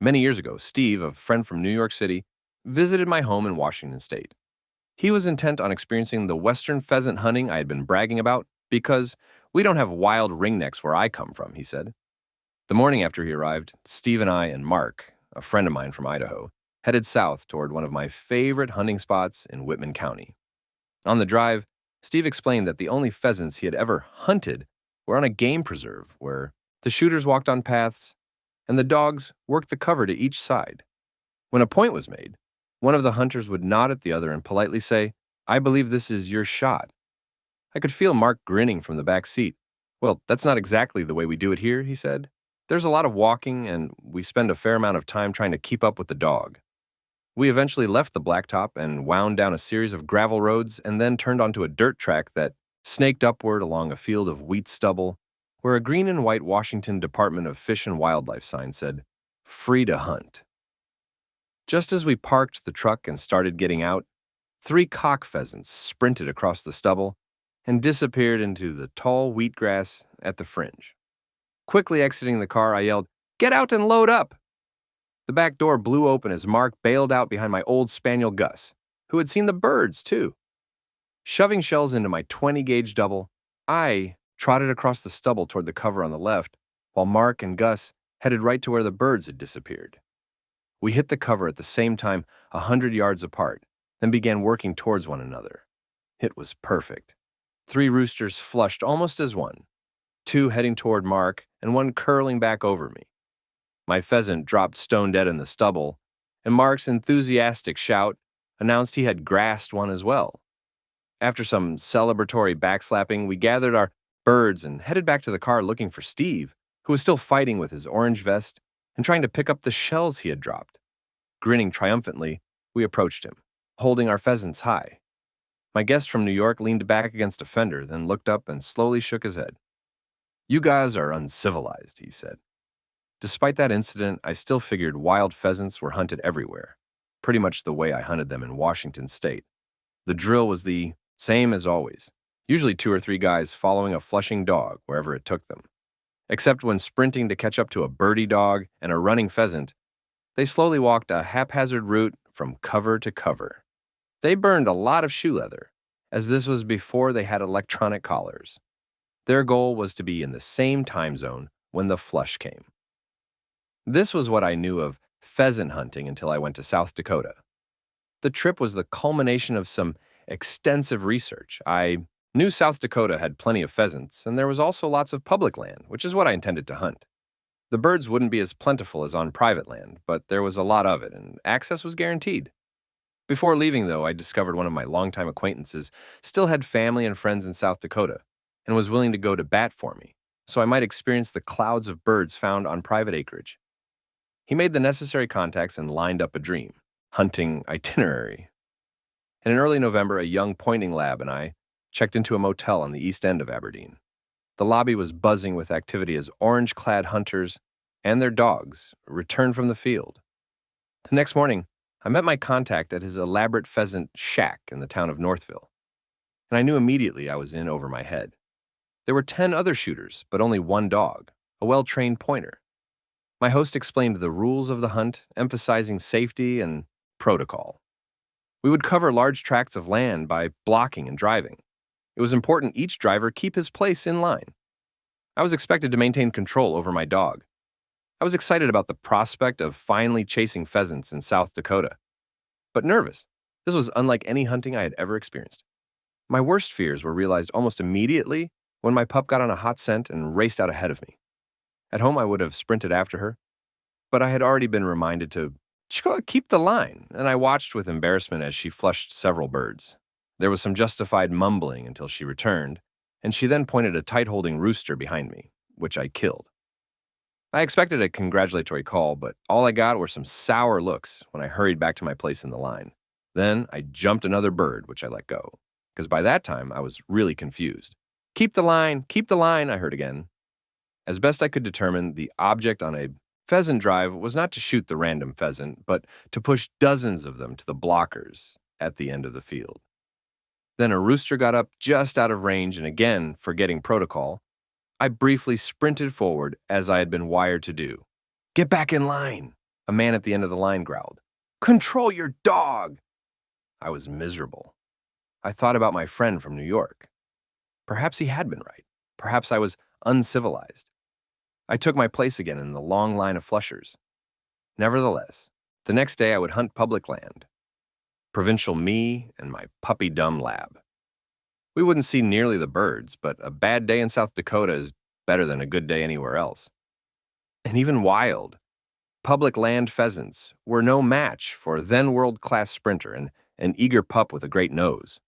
Many years ago, Steve, a friend from New York City, visited my home in Washington state. He was intent on experiencing the western pheasant hunting I had been bragging about because we don't have wild ringnecks where I come from, he said. The morning after he arrived, Steve and I and Mark, a friend of mine from Idaho, headed south toward one of my favorite hunting spots in Whitman County. On the drive, Steve explained that the only pheasants he had ever hunted were on a game preserve where the shooters walked on paths and the dogs worked the cover to each side. When a point was made, one of the hunters would nod at the other and politely say, "I believe this is your shot." I could feel Mark grinning from the back seat. "Well, that's not exactly the way we do it here," he said. "There's a lot of walking, and we spend a fair amount of time trying to keep up with the dog." We eventually left the blacktop and wound down a series of gravel roads and then turned onto a dirt track that snaked upward along a field of wheat stubble where a green and white Washington Department of Fish and Wildlife sign said, "Free to hunt." Just as we parked the truck and started getting out, 3 cock pheasants sprinted across the stubble and disappeared into the tall wheatgrass at the fringe. Quickly exiting the car, I yelled, "Get out and load up!" The back door blew open as Mark bailed out behind my old spaniel Gus, who had seen the birds, too. Shoving shells into my 20-gauge double, I trotted across the stubble toward the cover on the left, while Mark and Gus headed right to where the birds had disappeared. We hit the cover at the same time, 100 yards apart, then began working towards one another. It was perfect. 3 roosters flushed almost as one, 2 heading toward Mark and 1 curling back over me. My pheasant dropped stone dead in the stubble, and Mark's enthusiastic shout announced he had grassed one as well. After some celebratory backslapping, we gathered our birds and headed back to the car looking for Steve, who was still fighting with his orange vest and trying to pick up the shells he had dropped. Grinning triumphantly, we approached him, holding our pheasants high. My guest from New York leaned back against a fender, then looked up and slowly shook his head. "You guys are uncivilized," he said. Despite that incident, I still figured wild pheasants were hunted everywhere, pretty much the way I hunted them in Washington state. The drill was the same as always, usually 2 or 3 guys following a flushing dog wherever it took them. Except when sprinting to catch up to a birdie dog and a running pheasant, they slowly walked a haphazard route from cover to cover. They burned a lot of shoe leather, as this was before they had electronic collars. Their goal was to be in the same time zone when the flush came. This was what I knew of pheasant hunting until I went to South Dakota. The trip was the culmination of some extensive research. I knew South Dakota had plenty of pheasants, and there was also lots of public land, which is what I intended to hunt. The birds wouldn't be as plentiful as on private land, but there was a lot of it, and access was guaranteed. Before leaving, though, I discovered one of my longtime acquaintances still had family and friends in South Dakota and was willing to go to bat for me, so I might experience the clouds of birds found on private acreage. He made the necessary contacts and lined up a dream hunting itinerary. And in early November, a young pointing lab and I checked into a motel on the east end of Aberdeen. The lobby was buzzing with activity as orange-clad hunters and their dogs returned from the field. The next morning, I met my contact at his elaborate pheasant shack in the town of Northville, and I knew immediately I was in over my head. There were 10 other shooters, but only 1 dog, a well-trained pointer. My host explained the rules of the hunt, emphasizing safety and protocol. We would cover large tracts of land by blocking and driving. It was important each driver keep his place in line. I was expected to maintain control over my dog. I was excited about the prospect of finally chasing pheasants in South Dakota, but nervous. This was unlike any hunting I had ever experienced. My worst fears were realized almost immediately when my pup got on a hot scent and raced out ahead of me. At home, I would have sprinted after her, but I had already been reminded to keep the line, and I watched with embarrassment as she flushed several birds. There was some justified mumbling until she returned, and she then pointed a tight-holding rooster behind me, which I killed. I expected a congratulatory call, but all I got were some sour looks when I hurried back to my place in the line. Then I jumped another bird, which I let go, because by that time I was really confused. Keep the line, I heard again. As best I could determine, the object on a pheasant drive was not to shoot the random pheasant, but to push dozens of them to the blockers at the end of the field. Then a rooster got up just out of range, and again, forgetting protocol, I briefly sprinted forward as I had been wired to do. "Get back in line," A man at the end of the line growled, "Control your dog!" I was miserable. I thought about my friend from New York. Perhaps he had been right. Perhaps I was uncivilized. I took my place again in the long line of flushers. Nevertheless, the next day I would hunt public land. Provincial me and my puppy-dumb lab. We wouldn't see nearly the birds, but a bad day in South Dakota is better than a good day anywhere else. And even wild, public land pheasants were no match for then world-class sprinter and an eager pup with a great nose.